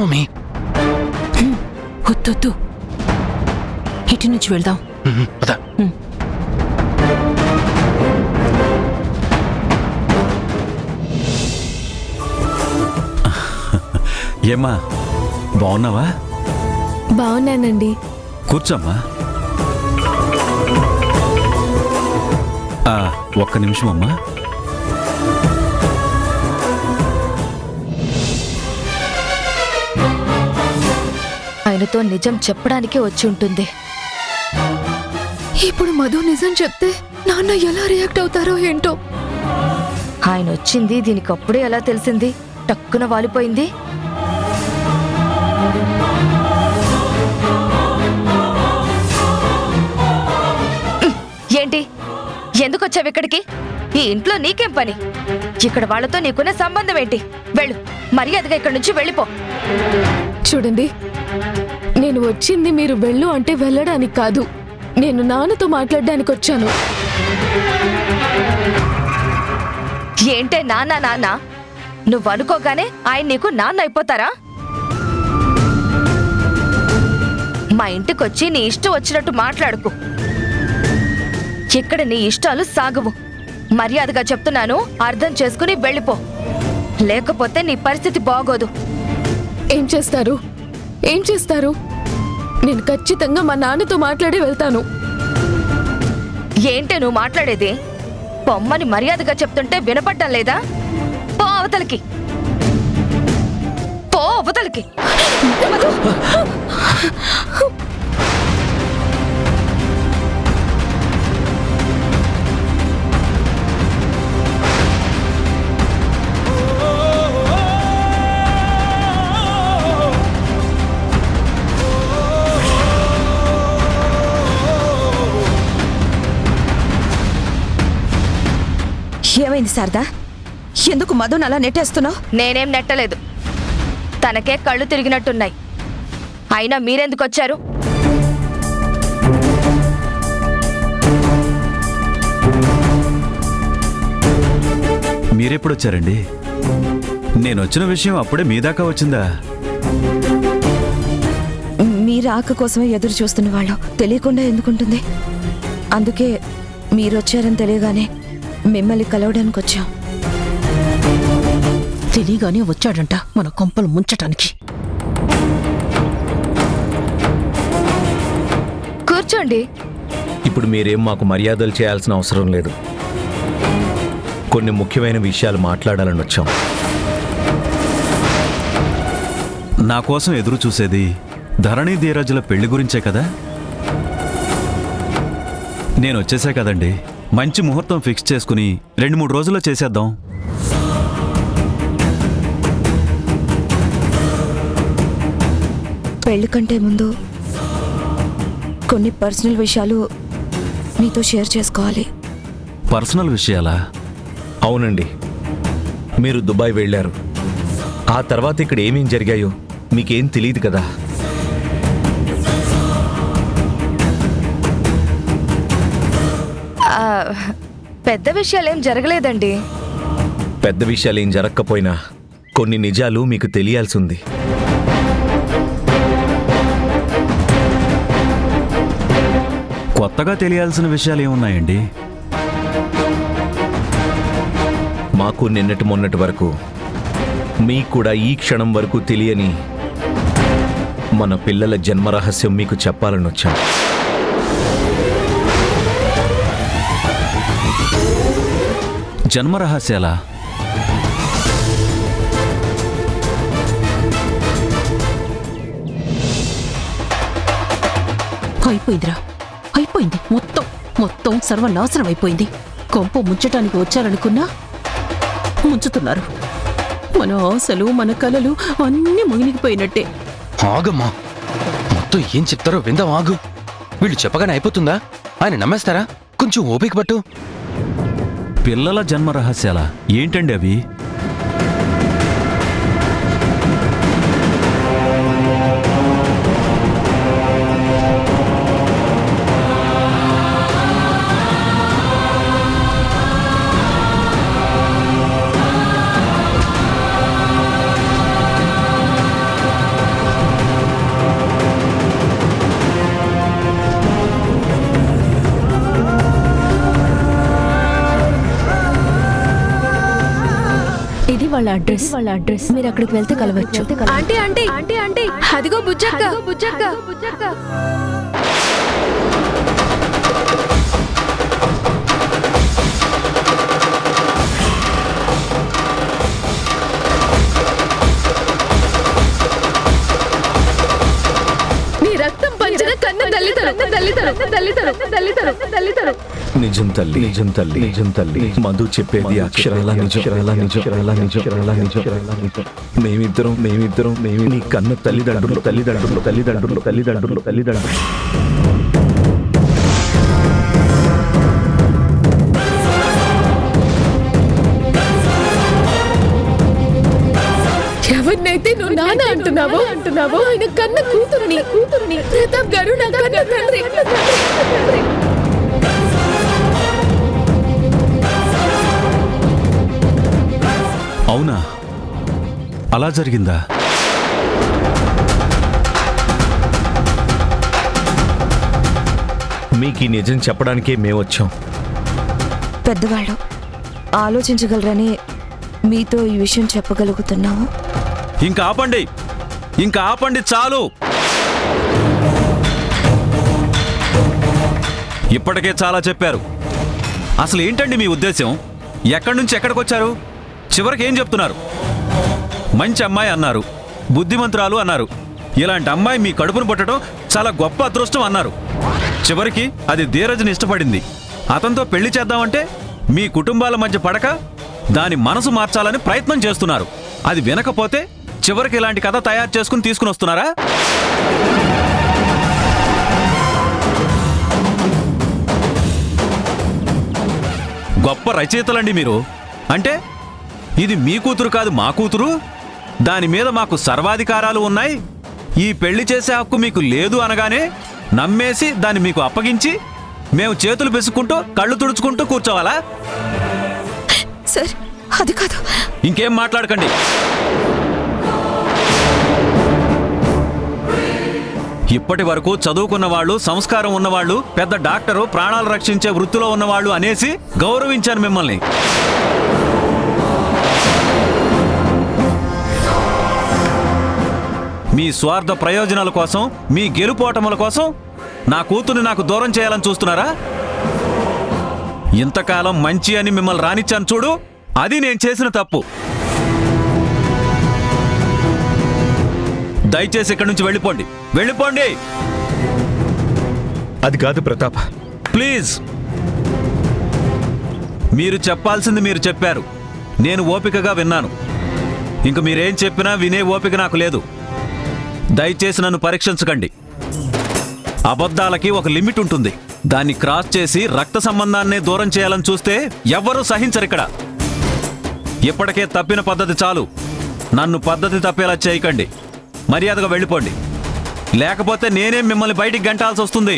Mummy. వద్దొద్దు, ఇటు నుంచి వెళ్దాం. పద. ఏమ్మా, బాగున్నావా? బాగున్నానండి. కూర్చోమ్మా. ఒక్క నిమిషం అమ్మా. ఆయనతో నిజం చెప్పడానికి వచ్చి ఉంటుంది. ఇప్పుడు మధు నిజం చెప్తే నాన్న ఎలా రియాక్ట్ అవుతారో ఏంటో. ఆయన వచ్చింది దీనికి అప్పుడే ఎలా తెలిసింది? టక్కున వాలిపోయింది. ఏంటి, ఎందుకు వచ్చావు ఇక్కడికి? ఈ ఇంట్లో నీకేం పని? ఇక్కడ వాళ్ళతో నీకున్న సంబంధం ఏంటి? వెళ్ళు, మర్యాదగా ఇక్కడి నుంచి వెళ్ళిపో. చూడండి, నేను వచ్చింది మీరు వెళ్ళు అంటే వెళ్ళడానికి కాదు, నేను నాన్నతో మాట్లాడడానికి వచ్చాను. ఏంటే నాన్న నాన్న? నువ్వు అనుకోగానే ఆయన నీకు నాన్న అయిపోతారా? మా ఇంటికొచ్చి నీ ఇష్టం వచ్చినట్టు మాట్లాడుకు. ఇక్కడ నీ ఇష్టాలు సాగవు. మర్యాదగా చెప్తున్నాను, అర్థం చేసుకుని వెళ్ళిపో, లేకపోతే నీ పరిస్థితి బాగోదు. ఏం చేస్తారు? ఏం చేస్తారు? నేను ఖచ్చితంగా మా నాన్నతో మాట్లాడి వెళ్తాను. ఏంటే నువ్వు మాట్లాడేది? పొమ్మని మర్యాదగా చెప్తుంటే వినపడ్డం లేదా? పో అవతలికి, పో అవతలికి. ఏమైంది శారదా? ఎందుకు మధుని అలా నెట్టేస్తున్నావు? నేనేం నెట్టలేదు, తనకే కళ్ళు తిరిగినట్టున్నాయి. అయినా మీరెందుకు వచ్చారు? మీరెప్పుడొచ్చారండి? నేను వచ్చిన విషయం అప్పుడే మీ దాకా వచ్చిందా? మీ రాక కోసమే ఎదురు చూస్తున్న వాళ్ళు తెలియకుండా ఎందుకుంటుంది? అందుకే మీరొచ్చారని తెలియగానే మిమ్మల్ని కలవడానికి వచ్చాం. తెలియగానే వచ్చాడంట మన కొంపలు ముంచటానికి. కూర్చోండి. ఇప్పుడు మీరేం మాకు మర్యాదలు చేయాల్సిన అవసరం లేదు. కొన్ని ముఖ్యమైన విషయాలు మాట్లాడాలని వచ్చాం. నా కోసం ఎదురు చూసేది ధరణి ధీరజుల పెళ్లి గురించే కదా? నేను వచ్చేసా కదండి, మంచి ముహూర్తం ఫిక్స్ చేసుకుని 2-3 రోజుల్లో చేసేద్దాం. పెళ్లి కంటే ముందు కొన్ని పర్సనల్ విషయాలు మీతో షేర్ చేసుకోవాలి. పర్సనల్ విషయాలా? అవునండి, మీరు దుబాయ్ వెళ్ళారు. ఆ తర్వాత ఇక్కడ ఏమేం జరిగాయో మీకేం తెలియదు కదా. పెద్ద విషయాలేం జరగలేదండి. పెద్ద విషయాలేం జరగకపోయినా కొన్ని నిజాలు మీకు తెలియాల్సి ఉంది. కొత్తగా తెలియాల్సిన విషయాలు ఏమున్నాయండి? మాకు నిన్నటి మొన్నటి వరకు, మీకు కూడా ఈ క్షణం వరకు తెలియని మన పిల్లల జన్మరహస్యం మీకు చెప్పాలని వచ్చాం. జన్మరహస్యాలా? అయిపోయిందిరా, అయిపోయింది. మొత్తం మొత్తం సర్వనాశనం అయిపోయింది. కొంప ముంచటానికి వచ్చారనుకున్నా ముంచుతున్నారు. మన ఆశలు మన కలలు అన్నీ మునిగిపోయినట్టే. ఆగమ్మా, మొత్తం ఏం చెప్తారో విందాం. ఆగు. వీళ్ళు చెప్పగానే అయిపోతుందా? ఆయన నమ్మేస్తారా? కొంచెం ఓపిక పట్టు. పిల్లల జన్మరహస్యాలా? ఏంటండి అవి? వాళ్ళ అడ్రస్ మీరు అక్కడికి వెళ్తే కలవచ్చు. ఆంటీ ఆంటీ ఆంటీ ఆంటీ అదిగో బుజ్జక్క బుజ్జక్క. నీ రక్తం పంచిన కన్న తల్లితరు. నిజం తల్లి, నిజం తల్లి, నిజం తల్లి. మధు చెప్పేది అక్షరాల నిజం. మేమిద్దరం నీ కన్న తల్లిదండ్రులు. ఎవరినైతే నువ్వు నాన్న అంటున్నావో ఆయన కన్న కూతురుని ప్రతాప్ గారు నా కన్న తండ్రి. అవునా, అలా జరిగిందా? మీకు ఈ నిజం చెప్పడానికే మేమొచ్చాం. పెద్దవాళ్ళు ఆలోచించగలరని మీతో ఈ విషయం చెప్పగలుగుతున్నాము. ఇంకా ఆపండి, చాలు. ఇప్పటికే చాలా చెప్పారు. అసలు ఏంటండి మీ ఉద్దేశం? ఎక్కడి నుంచి ఎక్కడికొచ్చారు? చివరికి ఏం చెప్తున్నారు? మంచి అమ్మాయి అన్నారు, బుద్ధిమంతురాలు అన్నారు. ఇలాంటి అమ్మాయి మీ కడుపును పుట్టడం చాలా గొప్ప అదృష్టం అన్నారు. చివరికి అది ధీరజ్ని ఇష్టపడింది. అతనితో పెళ్లి చేద్దామంటే మీ కుటుంబాల మధ్య పడక దాని మనసు మార్చాలని ప్రయత్నం చేస్తున్నారు. అది వినకపోతే చివరికి ఇలాంటి కథ తయారు చేసుకుని తీసుకుని వస్తున్నారా? గొప్ప రచయితలండి మీరు. అంటే ఇది మీ కూతురు కాదు, మా కూతురు. దాని మీద మాకు సర్వాధికారాలు ఉన్నాయి, ఈ పెళ్లి చేసే హక్కు మీకు లేదు అనగానే నమ్మేసి దాన్ని మీకు అప్పగించి మేము చేతులు బెసుకుంటూ కళ్ళు తుడుచుకుంటూ కూర్చోవాలా? సార్, అది కాదు. ఇంకేం మాట్లాడకండి. ఇప్పటి వరకు చదువుకున్న వాళ్ళు, సంస్కారం ఉన్నవాళ్ళు, పెద్ద డాక్టరు, ప్రాణాలు రక్షించే వృత్తిలో ఉన్నవాళ్ళు అనేసి గౌరవించాను మిమ్మల్ని. మీ స్వార్థ ప్రయోజనాల కోసం, మీ గెలుపోటముల కోసం నా కూతుర్ని నాకు దూరం చేయాలని చూస్తున్నారా? ఇంతకాలం మంచి అని మిమ్మల్ని రానిచ్చాను చూడు, అది నేను చేసిన తప్పు. దయచేసి ఇక్కడి నుంచి వెళ్ళిపోండి. అది కాదు ప్రతాప్. ప్లీజ్. మీరు చెప్పాల్సింది మీరు చెప్పారు, నేను ఓపికగా విన్నాను. ఇంక మీరేం చెప్పినా వినే ఓపిక నాకు లేదు. దయచేసి నన్ను పరీక్షించకండి. అబద్ధాలకి ఒక లిమిట్ ఉంటుంది. దాన్ని క్రాస్ చేసి రక్త సంబంధాన్నే దూరం చేయాలని చూస్తే ఎవ్వరూ సహించరిక్కడ. ఇప్పటికే తప్పిన పద్ధతి చాలు. నన్ను పద్ధతి తప్పేలా చేయకండి. మర్యాదగా వెళ్ళిపోండి, లేకపోతే నేనే మిమ్మల్ని బయటికి గంటాల్సి వస్తుంది.